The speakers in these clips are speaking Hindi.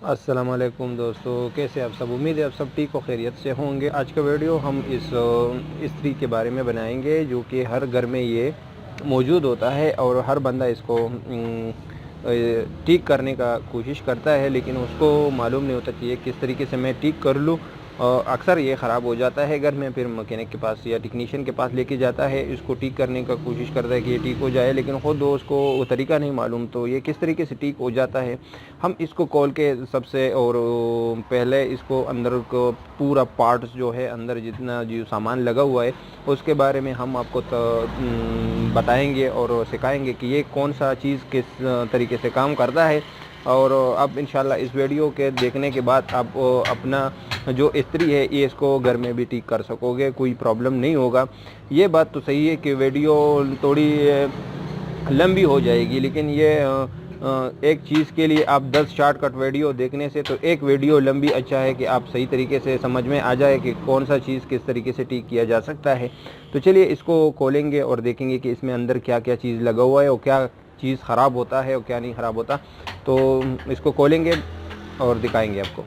अस्सलामुअलैकुम दोस्तों, कैसे आप सब। उम्मीद है आप सब ठीक और खैरियत से होंगे। आज का वीडियो हम इस इस्त्री के बारे में बनाएंगे जो कि हर घर में ये मौजूद होता है और हर बंदा इसको ठीक करने का कोशिश करता है, लेकिन उसको मालूम नहीं होता कि ये किस तरीके से मैं ठीक कर लूँ। अक्सर ये ख़राब हो जाता है घर में, फिर मैकेनिक के पास या टेक्नीशियन के पास लेके जाता है, इसको ठीक करने का कोशिश करता है कि ये ठीक हो जाए, लेकिन ख़ुद उसको वो तरीका नहीं मालूम तो ये किस तरीके से ठीक हो जाता है। हम इसको खोल के सबसे और पहले इसको अंदर को पूरा पार्ट्स जो है, अंदर जितना जो सामान लगा हुआ है उसके बारे में हम आपको बताएंगे और सिखाएंगे कि ये कौन सा चीज़ किस तरीके से काम करता है। और अब इंशाल्लाह इस वीडियो के देखने के बाद आप अपना जो इस्त्री है ये इसको घर में भी ठीक कर सकोगे, कोई प्रॉब्लम नहीं होगा। ये बात तो सही है कि वीडियो थोड़ी लंबी हो जाएगी, लेकिन ये एक चीज़ के लिए आप 10 शॉर्टकट वीडियो देखने से तो एक वीडियो लंबी अच्छा है कि आप सही तरीके से समझ में आ जाए कि कौन सा चीज़ किस तरीके से ठीक किया जा सकता है। तो चलिए इसको खोलेंगे और देखेंगे कि इसमें अंदर क्या क्या चीज़ लगा हुआ है और क्या चीज़ ख़राब होता है और क्या नहीं ख़राब होता। तो इसको खोलेंगे और दिखाएंगे आपको।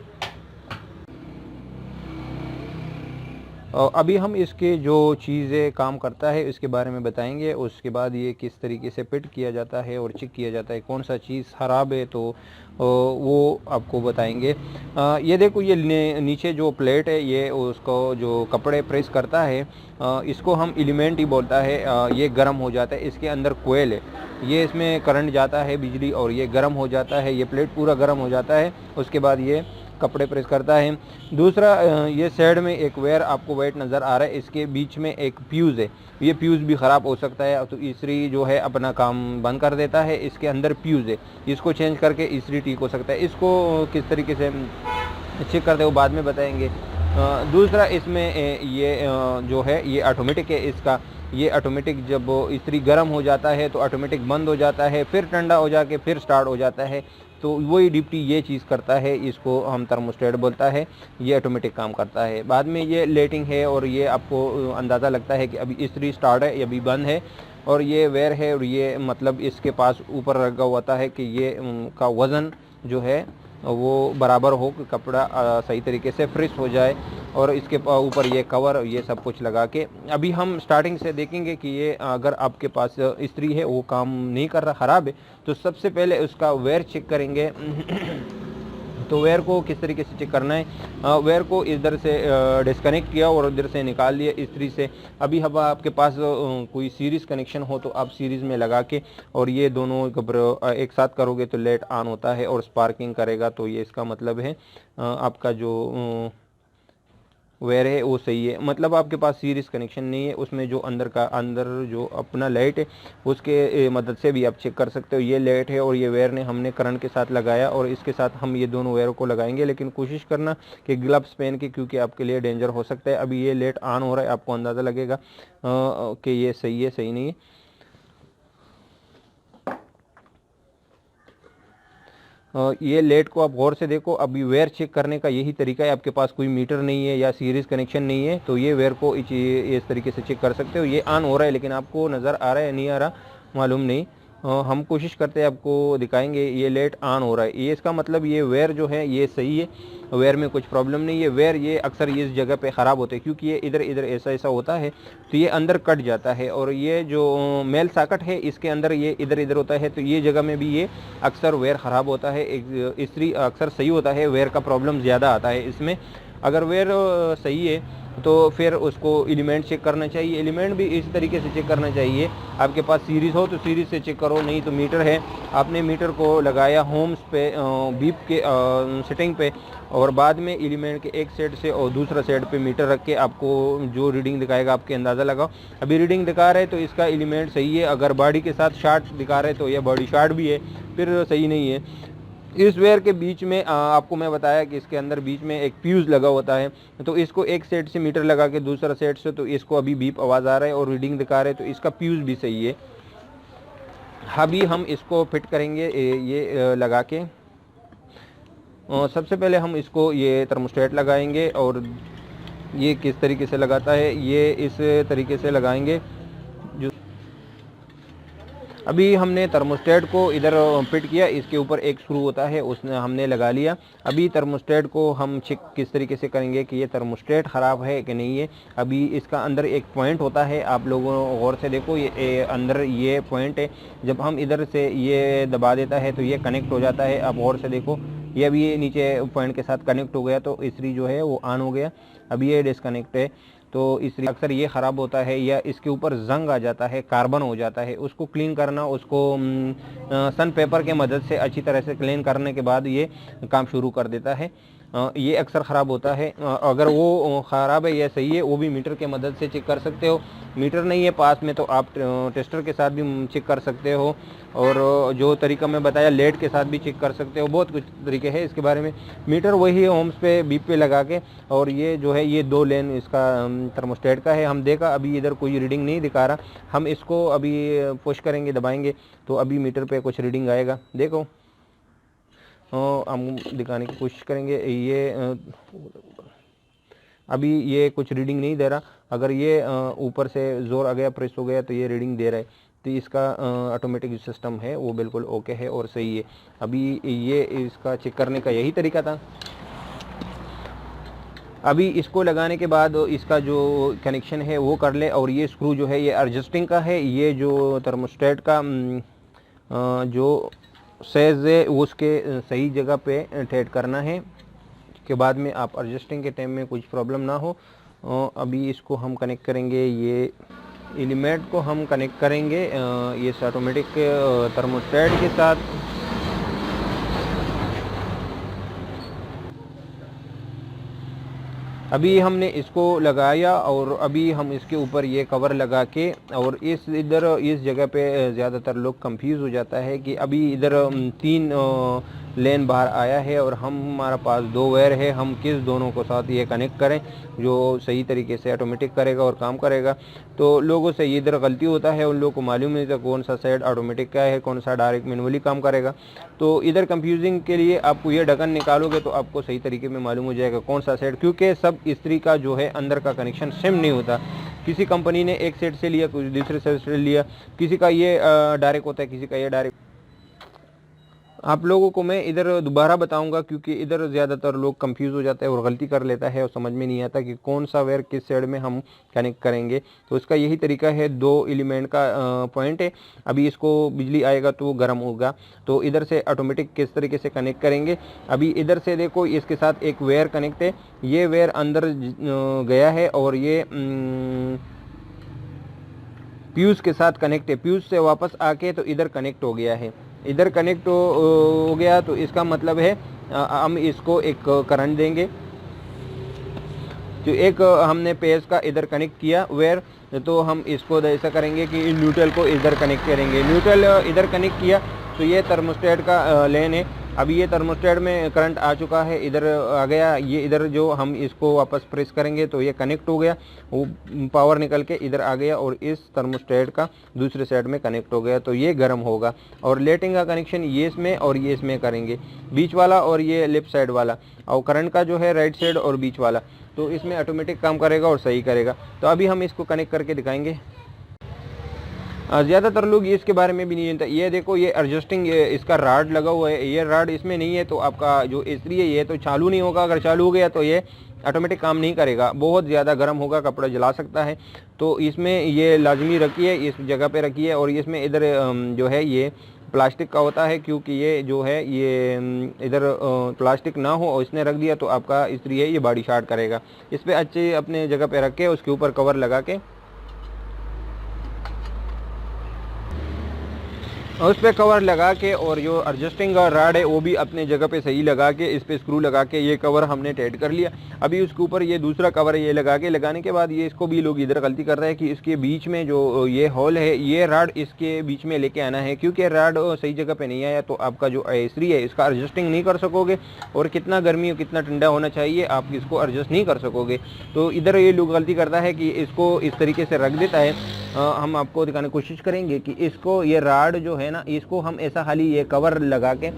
और अभी हम इसके जो चीज़ें काम करता है इसके बारे में बताएंगे, उसके बाद ये किस तरीके से फिट किया जाता है और चेक किया जाता है कौन सा चीज़ ख़राब है, तो वो आपको बताएंगे। ये देखो, ये नीचे जो प्लेट है ये उसको जो कपड़े प्रेस करता है, इसको हम एलिमेंट ही बोलता है। ये गर्म हो जाता है, इसके अंदर कोयल है, ये इसमें करंट जाता है बिजली और ये गर्म हो जाता है, ये प्लेट पूरा गर्म हो जाता है, उसके बाद ये कपड़े प्रेस करता है। दूसरा, ये साइड में एक वेयर आपको वेट नज़र आ रहा है, इसके बीच में एक फ्यूज़ है, ये फ्यूज़ भी ख़राब हो सकता है तो इस्त्री जो है अपना काम बंद कर देता है। इसके अंदर फ्यूज़ है, इसको चेंज करके इस्त्री ठीक हो सकता है। इसको किस तरीके से चेक करते हो बाद में बताएंगे। दूसरा, इसमें ये जो है ये ऑटोमेटिक है, इसका ये ऑटोमेटिक जब इस्त्री गर्म हो जाता है तो ऑटोमेटिक बंद हो जाता है, फिर ठंडा हो जाके फिर स्टार्ट हो जाता है। तो वही डिप्टी ये चीज़ करता है, इसको हम थर्मोस्टेट बोलता है, ये ऑटोमेटिक काम करता है। बाद में ये लेटिंग है और ये आपको अंदाज़ा लगता है कि अभी इस्त्री स्टार्ट है या अभी बंद है। और ये वेयर है और ये मतलब इसके पास ऊपर लगा होता है कि ये उनका वज़न जो है वो बराबर हो कि कपड़ा सही तरीके से फ्रेश हो जाए। और इसके ऊपर ये कवर ये सब कुछ लगा के अभी हम स्टार्टिंग से देखेंगे कि ये अगर आपके पास इस्त्री है वो काम नहीं कर रहा, ख़राब है, तो सबसे पहले उसका वेयर चेक करेंगे। तो वेयर को किस तरीके से चेक करना है, वेयर को इधर से डिस्कनेक्ट किया और इधर से निकाल लिया इस्त्री से। अभी अब आपके पास कोई सीरीज़ कनेक्शन हो तो आप सीरीज़ में लगा के और ये दोनों एक साथ करोगे तो लाइट ऑन होता है और स्पार्किंग करेगा, तो ये इसका मतलब है आपका जो वेयर है वो सही है। मतलब आपके पास सीरीज़ कनेक्शन नहीं है, उसमें जो अंदर जो अपना लाइट है उसके मदद से भी आप चेक कर सकते हो। ये लाइट है और ये वेयर ने हमने करंट के साथ लगाया और इसके साथ हम ये दोनों वेयर को लगाएंगे, लेकिन कोशिश करना कि ग्लव्स पहन के, क्योंकि आपके लिए डेंजर हो सकता है। अभी ये लाइट ऑन हो रहा है, आपको अंदाज़ा लगेगा कि ये सही है सही नहीं है। ये लेट को आप गौर से देखो। अभी वेयर चेक करने का यही तरीका है, आपके पास कोई मीटर नहीं है या सीरीज़ कनेक्शन नहीं है तो ये वेयर को इस तरीके से चेक कर सकते हो। ये ऑन हो रहा है लेकिन आपको नज़र आ रहा है नहीं आ रहा मालूम नहीं। हम कोशिश करते हैं आपको दिखाएंगे। ये लेट ऑन हो रहा है, ये इसका मतलब ये वेयर जो है ये सही है, वेयर में कुछ प्रॉब्लम नहीं है। वेयर ये अक्सर ये इस जगह पे ख़राब होते हैं क्योंकि ये इधर इधर ऐसा ऐसा होता है तो ये अंदर कट जाता है। और ये जो मेल सॉकेट है इसके अंदर ये इधर इधर होता है तो ये जगह में भी ये अक्सर वेयर ख़राब होता है। एक इस्त्री अक्सर सही होता है, वेयर का प्रॉब्लम ज़्यादा आता है इसमें। अगर वेयर सही है तो फिर उसको एलिमेंट चेक करना चाहिए, एलिमेंट भी इस तरीके से चेक करना चाहिए। आपके पास सीरीज़ हो तो सीरीज़ से चेक करो, नहीं तो मीटर है, आपने मीटर को लगाया होम्स पे बीप के सेटिंग पे और बाद में एलिमेंट के एक साइड से और दूसरा साइड पे मीटर रख के आपको जो रीडिंग दिखाएगा आपके अंदाज़ा लगाओ। अभी रीडिंग दिखा रहे तो इसका एलिमेंट सही है, अगर बॉडी के साथ शार्ट दिखा रहे तो यह बॉडी शार्ट भी है, फिर सही नहीं है। इस वेयर के बीच में आपको मैं बताया कि इसके अंदर बीच में एक फ्यूज़ लगा होता है, तो इसको एक सेट से मीटर लगा के दूसरा सेट से, तो इसको अभी बीप आवाज़ आ रहा है और रीडिंग दिखा रहे हैं तो इसका फ्यूज़ भी सही है। अभी हम इसको फिट करेंगे ये लगा के। सबसे पहले हम इसको ये थर्मोस्टेट लगाएंगे और ये किस तरीके से लगाता है, ये इस तरीके से लगाएंगे। जो अभी हमने थर्मोस्टेट को इधर फिट किया, इसके ऊपर एक स्क्रू होता है उसने हमने लगा लिया। अभी थर्मोस्टेट को हम चेक किस तरीके से करेंगे कि ये थर्मोस्टेट ख़राब है कि नहीं है। अभी इसका अंदर एक पॉइंट होता है, आप लोगों गौर से देखो, ये अंदर ये पॉइंट है। जब हम इधर से ये दबा देता है तो ये कनेक्ट हो जाता है। आप गौर से देखो, ये अभी ये नीचे पॉइंट के साथ कनेक्ट हो गया तो इस्त्री जो है वो ऑन हो गया। अभी ये डिस्कनेक्ट है, तो इसलिए अक्सर ये ख़राब होता है या इसके ऊपर जंग आ जाता है, कार्बन हो जाता है। उसको क्लीन करना, उसको सन पेपर के मदद से अच्छी तरह से क्लीन करने के बाद ये काम शुरू कर देता है। ये अक्सर ख़राब होता है। अगर वो ख़राब है या सही है वो भी मीटर के मदद से चेक कर सकते हो। मीटर नहीं है पास में तो आप टेस्टर के साथ भी चेक कर सकते हो, और जो तरीका मैं बताया लेड के साथ भी चेक कर सकते हो। बहुत कुछ तरीके हैं इसके बारे में। मीटर वही ओम्स पे बीप पे लगा के, और ये जो है ये 2 लेन इसका थर्मोस्टेट का है। हम देखा अभी इधर कोई रीडिंग नहीं दिखा रहा, हम इसको अभी पुश करेंगे, दबाएंगे तो अभी मीटर पे कुछ रीडिंग आएगा। देखो हम दिखाने की कोशिश करेंगे। ये अभी ये कुछ रीडिंग नहीं दे रहा। अगर ये ऊपर से ज़ोर आ गया, प्रेस हो गया तो ये रीडिंग दे रहा है। तो इसका ऑटोमेटिक सिस्टम है वो बिल्कुल ओके है और सही है। अभी ये इसका चेक करने का यही तरीका था। अभी इसको लगाने के बाद इसका जो कनेक्शन है वो कर ले, और ये स्क्रू जो है ये एडजस्टिंग का है। ये जो थर्मोस्टेट का जो सेज है उसके सही जगह पे ठेठ करना है, के बाद में आप एडजस्टिंग के टाइम में कुछ प्रॉब्लम ना हो। अभी इसको हम कनेक्ट करेंगे, ये एलिमेंट को हम कनेक्ट करेंगे ये ऑटोमेटिक थर्मोस्टेट के साथ। अभी हमने इसको लगाया और अभी हम इसके ऊपर ये कवर लगा के, और इस जगह पे ज़्यादातर लोग कंफ्यूज हो जाता है कि अभी इधर 3 लेन बाहर आया है और हमारा पास 2 वायर है, हम किस दोनों को साथ ये कनेक्ट करें जो सही तरीके से ऑटोमेटिक करेगा और काम करेगा। तो लोगों से ये इधर गलती होता है, उन लोगों को मालूम नहीं था कौन सा साइड ऑटोमेटिक का है, कौन सा डायरेक्ट मैनुअली काम करेगा। तो इधर कंफ्यूजिंग के लिए आपको ये ढक्कन निकालोगे तो आपको सही तरीके में मालूम हो जाएगा कौन सा साइड, क्योंकि सब इस्त्री का जो है अंदर का कनेक्शन सेम नहीं होता। किसी कंपनी ने एक साइड से लिया, कुछ दूसरे साइड से लिया, किसी का ये डायरेक्ट होता है, किसी का ये डायरेक्ट। आप लोगों को मैं इधर दोबारा बताऊंगा क्योंकि इधर ज़्यादातर लोग कंफ्यूज हो जाते हैं और गलती कर लेता है और समझ में नहीं आता कि कौन सा वायर किस साइड में हम कनेक्ट करेंगे। तो इसका यही तरीका है, 2 एलिमेंट का पॉइंट है। अभी इसको बिजली आएगा तो गर्म होगा, तो इधर से ऑटोमेटिक किस तरीके से कनेक्ट करेंगे। अभी इधर से देखो इसके साथ एक वायर कनेक्ट है, ये वायर अंदर गया है और ये फ्यूज़ के साथ कनेक्ट है। फ्यूज़ से वापस आके तो इधर कनेक्ट हो गया है। इधर कनेक्ट हो गया तो इसका मतलब है हम इसको एक करंट देंगे। तो एक हमने पेज का इधर कनेक्ट किया वायर, तो हम इसको ऐसा करेंगे कि न्यूट्रल को इधर कनेक्ट करेंगे। न्यूट्रल इधर कनेक्ट किया तो ये थर्मोस्टेट का लेन है। अभी ये थर्मोस्टेट में करंट आ चुका है, इधर आ गया। ये इधर जो हम इसको वापस प्रेस करेंगे तो ये कनेक्ट हो गया, वो पावर निकल के इधर आ गया और इस थर्मोस्टेट का दूसरे साइड में कनेक्ट हो गया, तो ये गर्म होगा। और लेटिंग का कनेक्शन ये इसमें और ये इसमें करेंगे, बीच वाला और ये लेफ्ट साइड वाला, और करंट का जो है राइट साइड और बीच वाला, तो इसमें ऑटोमेटिक काम करेगा और सही करेगा। तो अभी हम इसको कनेक्ट करके दिखाएंगे। ज़्यादातर लोग इसके बारे में भी नहीं जानते। ये देखो ये एडजस्टिंग इसका राड लगा हुआ है, ये राड इसमें नहीं है तो आपका जो इस्त्री है ये तो चालू नहीं होगा। अगर चालू हो गया तो ये ऑटोमेटिक काम नहीं करेगा, बहुत ज़्यादा गर्म होगा, कपड़ा जला सकता है। तो इसमें ये लाजमी रखिए, इस जगह पे रखिए। और इसमें इधर जो है ये प्लास्टिक का होता है, क्योंकि ये जो है ये इधर प्लास्टिक ना हो और इसने रख दिया तो आपका इस्त्री है ये बॉडी शॉर्ट करेगा। इस पर अच्छे अपने जगह पे रख के उसके ऊपर कवर लगा के और उस पर कवर लगा के, और जो एडजस्टिंग राड है वो भी अपने जगह पे सही लगा के, इस पे स्क्रू लगा के ये कवर हमने टाइट कर लिया। अभी उसके ऊपर ये दूसरा कवर है ये लगा के, लगाने के बाद ये इसको भी लोग इधर गलती कर रहे हैं कि इसके बीच में जो ये होल है ये राड इसके बीच में लेके आना है, क्योंकि राड सही जगह पे नहीं आया तो आपका जो इस्त्री है इसका एडजस्टिंग नहीं कर सकोगे, और कितना गर्मी और कितना ठंडा होना चाहिए आप इसको एडजस्ट नहीं कर सकोगे। तो इधर ये लोग गलती करता है कि इसको इस तरीके से रख देता है। हम आपको दिखाने की कोशिश करेंगे कि इसको ये राड जो है ना, इसको हम ऐसा खाली ये कवर लगा के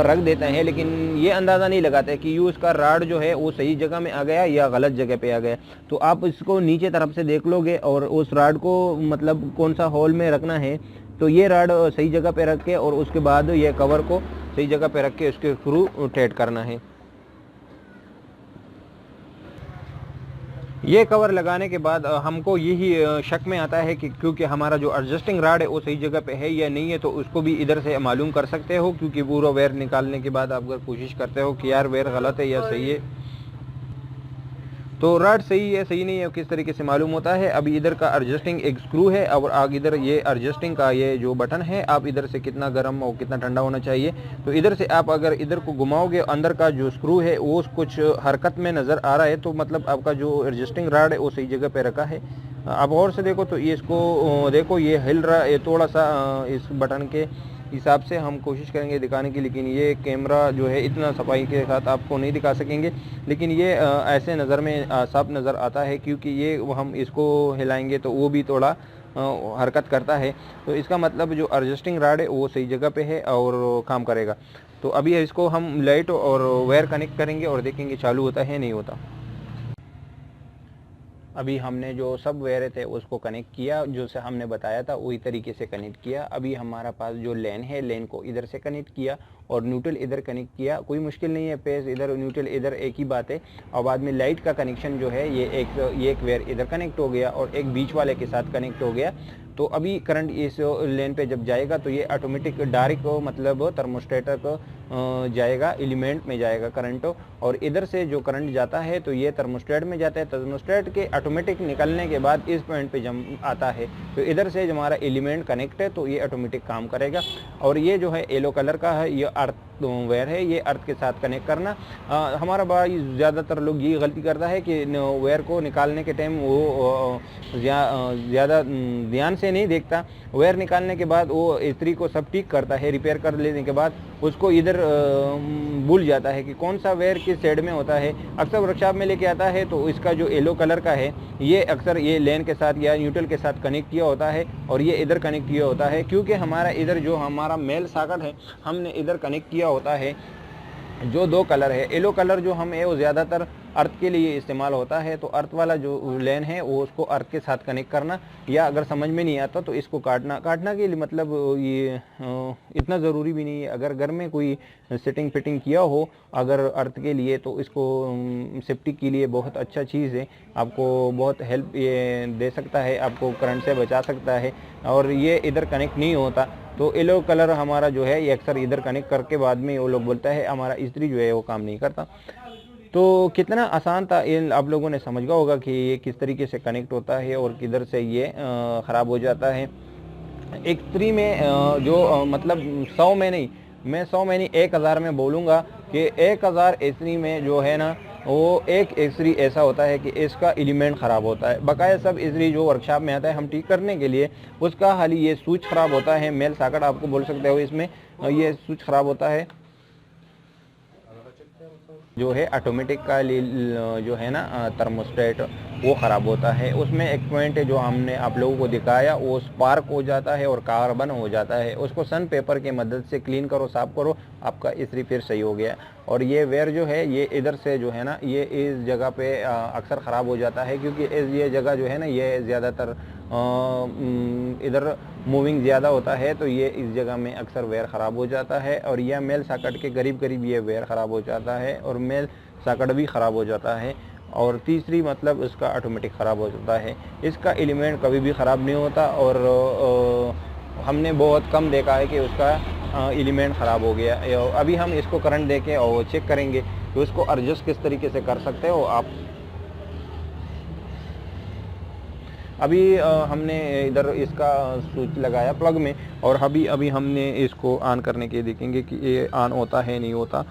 रख देते हैं, लेकिन ये अंदाज़ा नहीं लगाते कि यूँ इसका राड जो है वो सही जगह में आ गया या गलत जगह पे आ गया। तो आप इसको नीचे तरफ से देख लोगे और उस राड को मतलब कौन सा होल में रखना है, तो ये रॉड सही जगह पे रख के और उसके बाद ये कवर को सही जगह पे रख के उसके स्क्रू टाइट करना है। ये कवर लगाने के बाद हमको यही शक में आता है कि क्योंकि हमारा जो एडजस्टिंग रॉड है वो सही जगह पे है या नहीं है, तो उसको भी इधर से मालूम कर सकते हो, क्योंकि पूरा वेयर निकालने के बाद आप अगर कोशिश करते हो कि यार वेयर गलत है या सही है, तो रॉड सही है सही नहीं है किस तरीके से मालूम होता है। अभी इधर का एडजस्टिंग एक स्क्रू है और आगे इधर ये एडजस्टिंग का ये जो बटन है, आप इधर से कितना गर्म और कितना ठंडा होना चाहिए, तो इधर से आप अगर इधर को घुमाओगे अंदर का जो स्क्रू है वो कुछ हरकत में नज़र आ रहा है, तो मतलब आपका जो एडजस्टिंग रॉड है वो सही जगह पे रखा है। आप और से देखो तो ये इसको देखो ये हिल रहा है थोड़ा सा, इस बटन के हिसाब से हम कोशिश करेंगे दिखाने की, लेकिन ये कैमरा जो है इतना सफाई के साथ आपको नहीं दिखा सकेंगे, लेकिन ये ऐसे नज़र में साफ नज़र आता है, क्योंकि ये हम इसको हिलाएंगे तो वो भी थोड़ा हरकत करता है, तो इसका मतलब जो एडजस्टिंग रॉड है वो सही जगह पे है और काम करेगा। तो अभी इसको हम लाइट और वायर कनेक्ट करेंगे और देखेंगे चालू होता है नहीं होता। अभी हमने जो सब वायर थे उसको कनेक्ट किया, जो से हमने बताया था वही तरीके से कनेक्ट किया। अभी हमारा पास जो लेन है, लेन को इधर से कनेक्ट किया और न्यूट्रल इधर कनेक्ट किया, कोई मुश्किल नहीं है, पेज इधर न्यूट्रल इधर एक ही बात है। और बाद में लाइट का कनेक्शन जो है ये एक वायर इधर कनेक्ट हो गया और एक बीच वाले के साथ कनेक्ट हो गया। तो अभी करंट इस लेन पे जब जाएगा तो ये ऑटोमेटिक डायरेक्ट मतलब थर्मोस्टेटर को जाएगा, एलिमेंट में जाएगा करंट, और इधर से जो करंट जाता है तो ये थर्मोस्टेट में जाता है। थर्मोस्टेट के ऑटोमेटिक निकलने के बाद इस पॉइंट पे जम आता है, तो इधर से जो हमारा एलिमेंट कनेक्ट है तो ये ऑटोमेटिक काम करेगा। और ये जो है येलो कलर का है, ये अर्थ वायर है, ये अर्थ के साथ कनेक्ट करना। हमारा भाई ज़्यादातर लोग ये गलती करता है कि वायर को निकालने के टाइम वो ज़्यादा ध्यान से नहीं देखता, वायर निकालने के बाद वो इस्त्री को सब ठीक करता है, रिपेयर कर लेने के बाद उसको इधर भूल जाता है कि कौन सा वायर किस साइड में होता है। अक्सर वर्कशॉप में लेके आता है तो इसका जो येलो कलर का है ये अक्सर ये लेन के साथ या न्यूट्रल के साथ कनेक्ट किया होता है और ये इधर कनेक्ट किया होता है, क्योंकि हमारा इधर जो हमारा मेल सॉकेट है हमने इधर कनेक्ट किया होता है। जो दो कलर है, येलो कलर जो हम है वो ज़्यादातर अर्थ के लिए इस्तेमाल होता है, तो अर्थ वाला जो लेन है वो उसको अर्थ के साथ कनेक्ट करना, या अगर समझ में नहीं आता तो इसको काटना के लिए मतलब ये इतना ज़रूरी भी नहीं है। अगर घर में कोई सेटिंग फिटिंग किया हो अगर अर्थ के लिए, तो इसको सेफ्टी के लिए बहुत अच्छा चीज़ है, आपको बहुत हेल्प ये दे सकता है, आपको करंट से बचा सकता है। और ये इधर कनेक्ट नहीं होता तो येलो कलर हमारा जो है ये अक्सर इधर कनेक्ट करके बाद में वो लोग बोलता है हमारा इस्त्री जो है वो काम नहीं करता। तो कितना आसान था, इन आप लोगों ने समझ गया होगा कि ये किस तरीके से कनेक्ट होता है और किधर से ये ख़राब हो जाता है। एक इस्त्री में जो मतलब 100 में नहीं, मैं 100 में नहीं 1000 में बोलूँगा कि 1000 इस्त्री में जो है ना वो एक इस्त्री ऐसा होता है कि इसका एलिमेंट ख़राब होता है। बकाया सब इस्त्री जो वर्कशॉप में आता है हम ठीक करने के लिए, उसका हाल ये स्विच ख़राब होता है, मेल सॉकेट आपको बोल सकते हो, इसमें ये स्विच ख़राब होता है जो है ऑटोमेटिक का जो है ना थर्मोस्टेट वो ख़राब होता है। उसमें एक पॉइंट है जो हमने आप लोगों को दिखाया, वो स्पार्क हो जाता है और कार्बन हो जाता है, उसको सन पेपर की मदद से क्लीन करो, साफ़ करो, आपका इस्त्री फिर सही हो गया। और ये वेयर जो है ये इधर से जो है ना ये इस जगह पे अक्सर ख़राब हो जाता है, क्योंकि ये जगह जो है ना ये ज़्यादातर इधर मूविंग ज़्यादा होता है, तो ये इस जगह में अक्सर वेयर ख़राब हो जाता है। और यह मेल सॉकेट के करीब ये वेयर ख़राब हो जाता है और मेल सॉकेट भी ख़राब हो जाता है। और तीसरी मतलब उसका ऑटोमेटिक ख़राब हो जाता है, इसका एलिमेंट कभी भी ख़राब नहीं होता। और हमने बहुत कम देखा है कि उसका एलिमेंट ख़राब हो गया। अभी हम इसको करंट देके और चेक करेंगे कि उसको एडजस्ट किस तरीके से कर सकते हो आप। अभी हमने इधर इसका स्विच लगाया प्लग में और अभी हमने इसको ऑन करने के देखेंगे कि ये ऑन होता है नहीं होता।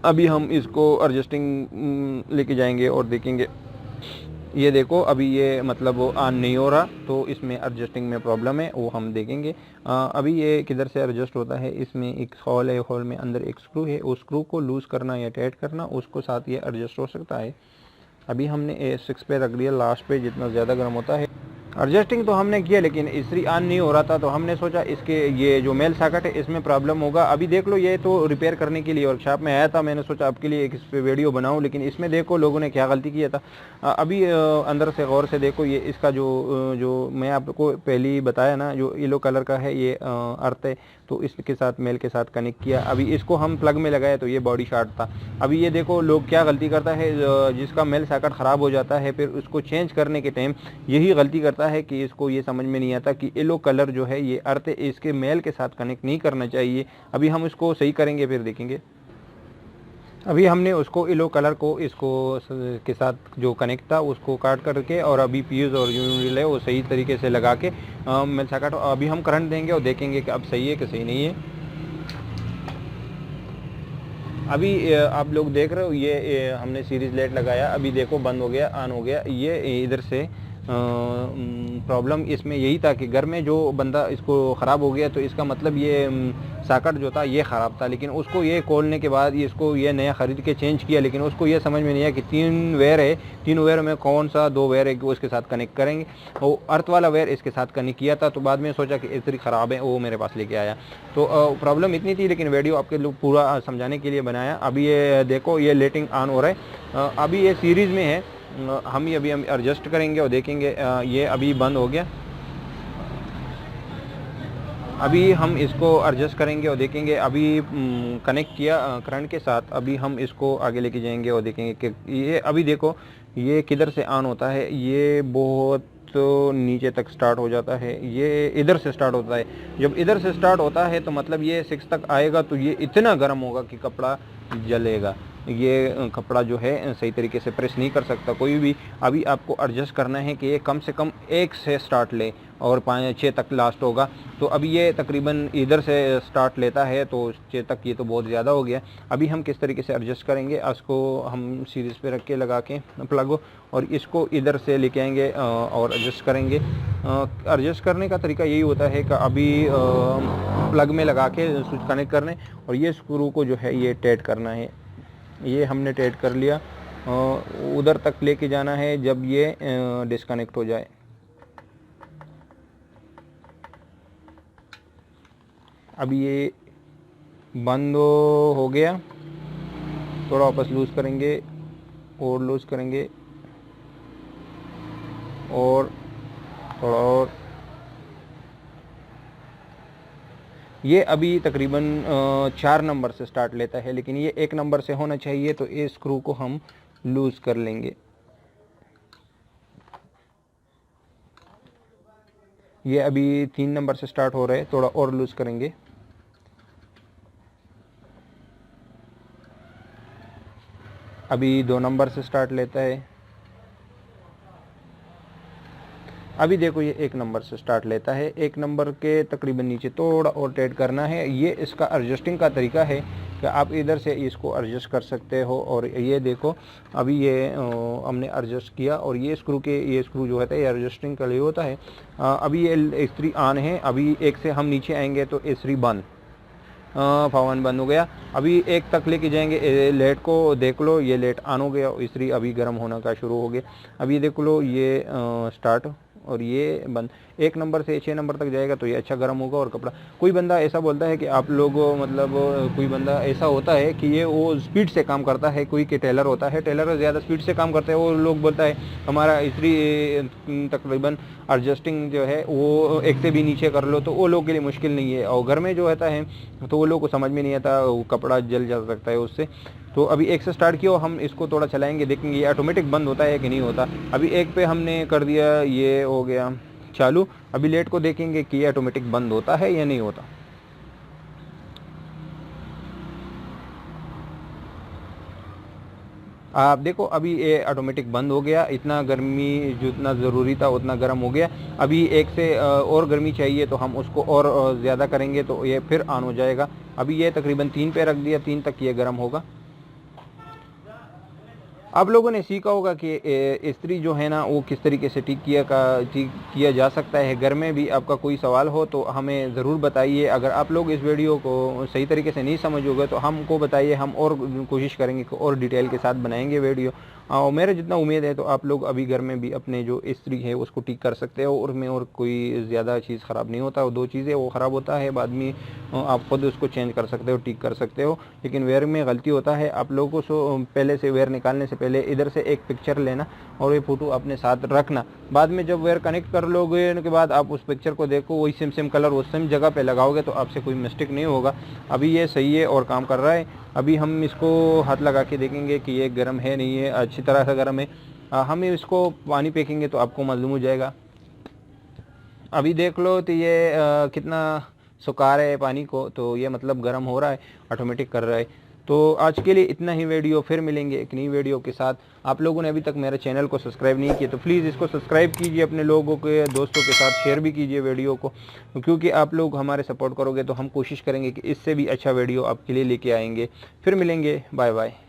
अभी हम इसको एडजस्टिंग लेके जाएंगे और देखेंगे, ये देखो अभी ये मतलब ऑन नहीं हो रहा, तो इसमें एडजस्टिंग में प्रॉब्लम है, वो हम देखेंगे। अभी ये किधर से एडजस्ट होता है, इसमें एक हॉल है, हॉल में अंदर एक स्क्रू है, उस स्क्रू को लूज़ करना या टाइट करना, उसको साथ ये एडजस्ट हो सकता है। अभी हमने 6 पे रख दिया, लास्ट पे जितना ज़्यादा गर्म होता है एडजस्टिंग तो हमने किया लेकिन इस्त्री ऑन नहीं हो रहा था, तो हमने सोचा इसके ये जो मेल सॉकेट है इसमें प्रॉब्लम होगा। अभी देख लो, ये तो रिपेयर करने के लिए वर्कशॉप में आया था, मैंने सोचा आपके लिए एक इस पे वीडियो बनाऊं, लेकिन इसमें देखो लोगों ने क्या गलती किया था। अभी अंदर से गौर से देखो, ये इसका जो मैं आपको पहले ही बताया ना, जो येलो कलर का है ये अर्थ है, तो इसके साथ मेल के साथ कनेक्ट किया। अभी इसको हम प्लग में लगाए तो ये बॉडी शॉर्ट था। अभी ये देखो लोग क्या गलती करता है, जिसका मेल सॉकेट ख़राब हो जाता है फिर उसको चेंज करने के टाइम यही गलती करता है कि इसको ये समझ में नहीं आता कि येलो कलर जो है ये अर्थ इसके मेल के साथ कनेक्ट नहीं करना चाहिए। अभी हम इसको सही करेंगे फिर देखेंगे। अभी हमने उसको येलो कलर को इसको के साथ जो कनेक्ट था उसको काट करके और अभी फ्यूज और यूनिट है वो सही तरीके से लगा के मेल सॉकेट अभी हम करंट देंगे और देखेंगे कि अब सही है कि सही नहीं है। अभी आप लोग देख रहे हो ये हमने सीरीज लाइट लगाया, अभी देखो बंद हो गया, ऑन हो गया। ये इधर से प्रॉब्लम इसमें यही था कि घर में जो बंदा इसको ख़राब हो गया, तो इसका मतलब ये सॉकेट जो था ये ख़राब था, लेकिन उसको ये खोलने के बाद इसको ये नया ख़रीद के चेंज किया, लेकिन उसको ये समझ में नहीं आया कि 3 वेयर है, 3 वेयर में कौन सा 2 वेयर है कि वो इसके साथ कनेक्ट करेंगे। वो अर्थ वाला वेयर इसके साथ कनेक्ट किया था, तो बाद में सोचा कि इस्त्री ख़राब है, वो मेरे पास लेके आया। तो प्रॉब्लम इतनी थी, लेकिन वीडियो आपके लोग पूरा समझाने के लिए बनाया। अभी ये देखो ये लाइटिंग ऑन हो रहा है, अभी ये सीरीज़ में है, हम एडजस्ट करेंगे और देखेंगे। ये अभी बंद हो गया, अभी हम इसको एडजस्ट करेंगे और देखेंगे। अभी कनेक्ट किया करंट के साथ, अभी हम इसको आगे लेके जाएंगे और देखेंगे कि ये अभी देखो ये किधर से ऑन होता है। ये बहुत नीचे तक स्टार्ट हो जाता है, ये इधर से स्टार्ट होता है। जब इधर से स्टार्ट होता है तो मतलब ये 6 तक आएगा, तो ये इतना गर्म होगा कि कपड़ा जलेगा। ये कपड़ा जो है सही तरीके से प्रेस नहीं कर सकता कोई भी। अभी आपको एडजस्ट करना है कि ये कम से कम 1 से स्टार्ट ले और 5-6 तक लास्ट होगा। तो अभी ये तकरीबन इधर से स्टार्ट लेता है, तो 6 तक ये तो बहुत ज़्यादा हो गया। अभी हम किस तरीके से एडजस्ट करेंगे, इसको हम सीरीज़ पे रख के लगा के प्लग, और इसको इधर से लेके आएंगे और एडजस्ट करेंगे। एडजस्ट करने का तरीका यही होता है कि अभी प्लग में लगा के स्विच कनेक्ट करने और ये स्क्रू को जो है ये टाइट करना है। ये हमने टाइट कर लिया, उधर तक लेके जाना है जब ये डिस्कनेक्ट हो जाए। अभी ये बंद हो गया, थोड़ा वापस लूज़ करेंगे और लूज़ करेंगे और थोड़ा और। ये अभी तकरीबन 4 नंबर से स्टार्ट लेता है, लेकिन ये 1 नंबर से होना चाहिए, तो इस स्क्रू को हम लूज़ कर लेंगे। ये अभी 3 नंबर से स्टार्ट हो रहा है, थोड़ा और लूज़ करेंगे। अभी 2 नंबर से स्टार्ट लेता है। अभी देखो ये 1 नंबर से स्टार्ट लेता है, 1 नंबर के तकरीबन नीचे थोड़ा और टाइट करना है। ये इसका एडजस्टिंग का तरीका है कि आप इधर से इसको एडजस्ट कर सकते हो। और ये देखो अभी ये हमने एडजस्ट किया, और ये स्क्रू जो होता है ये एडजस्टिंग के लिए होता है। अभी ये इस्त्री ऑन है, अभी 1 से हम नीचे आएंगे तो इस्त्री बंद, पवन बंद हो गया। अभी 1 तक लेके जाएंगे, लेट को देख लो, ये लेट ऑन हो गया, इस्त्री अभी गर्म होना का शुरू हो गया। अभी देख लो ये स्टार्ट और ये बंद। 1 नंबर से 6 नंबर तक जाएगा तो ये अच्छा गर्म होगा और कपड़ा। कोई बंदा ऐसा बोलता है कि आप लोग मतलब कोई बंदा ऐसा होता है कि ये वो स्पीड से काम करता है, कोई के टेलर होता है, टेलर ज़्यादा स्पीड से काम करते हैं, वो लोग बोलता है हमारा इस्त्री तकरीबन एडजस्टिंग जो है वो 1 से भी नीचे कर लो, तो वो लोग के लिए मुश्किल नहीं है। और घर में जो होता है तो वो लोग को समझ में नहीं आता, वो कपड़ा जल जा सकता है उससे। तो अभी 1 से स्टार्ट किया, हम इसको थोड़ा चलाएंगे, देखेंगे ये ऑटोमेटिक बंद होता है कि नहीं होता। अभी 1 पे हमने कर दिया, ये हो गया चालू। अभी लेट को देखेंगे कि ये ऑटोमेटिक बंद होता है या नहीं होता। आप देखो अभी ये ऑटोमेटिक बंद हो गया, इतना गर्मी जितना ज़रूरी था उतना गर्म हो गया। अभी 1 से और गर्मी चाहिए तो हम उसको और ज़्यादा करेंगे तो ये फिर ऑन हो जाएगा। अभी ये तकरीबन 3 पे रख दिया, 3 तक ये गर्म होगा। आप लोगों ने सीखा होगा कि इस्त्री जो है ना वो किस तरीके से ठीक किया जा सकता है। घर में भी आपका कोई सवाल हो तो हमें ज़रूर बताइए। अगर आप लोग इस वीडियो को सही तरीके से नहीं समझोगे तो हमको बताइए, हम और कोशिश करेंगे कि और डिटेल के साथ बनाएंगे वीडियो। और मेरा जितना उम्मीद है तो आप लोग अभी घर में भी अपने जो इस्त्री है उसको ठीक कर सकते हो, और में और कोई ज़्यादा चीज़ ख़राब नहीं होता। वो 2 चीज़ें वो ख़राब होता है बाद में आप ख़ुद उसको चेंज कर सकते हो, ठीक कर सकते हो। लेकिन वेयर में गलती होता है। आप लोगों को पहले से वेयर निकालने से पहले इधर से एक पिक्चर लेना और ये फ़ोटो अपने साथ रखना। बाद में जब वेयर कनेक्ट कर लोगे के बाद आप उस पिक्चर को देखो, वही सेम कलर उस सेम जगह पे लगाओगे तो आपसे कोई मिस्टेक नहीं होगा। अभी ये सही है और काम कर रहा है। अभी हम इसको हाथ लगा के देखेंगे कि ये गर्म है नहीं है, अच्छी तरह से गर्म है। हम इसको पानी फेंकेंगे तो आपको मालूम हो जाएगा। अभी देख लो तो ये कितना सुखा रहा है पानी को, तो ये मतलब गर्म हो रहा है, ऑटोमेटिक कर रहा है। तो आज के लिए इतना ही वीडियो, फिर मिलेंगे एक नई वीडियो के साथ। आप लोगों ने अभी तक मेरे चैनल को सब्सक्राइब नहीं किया तो प्लीज़ इसको सब्सक्राइब कीजिए, अपने लोगों के दोस्तों के साथ शेयर भी कीजिए वीडियो को, क्योंकि आप लोग हमारे सपोर्ट करोगे तो हम कोशिश करेंगे कि इससे भी अच्छा वीडियो आपके लिए लेके आएंगे। फिर मिलेंगे, बाय बाय।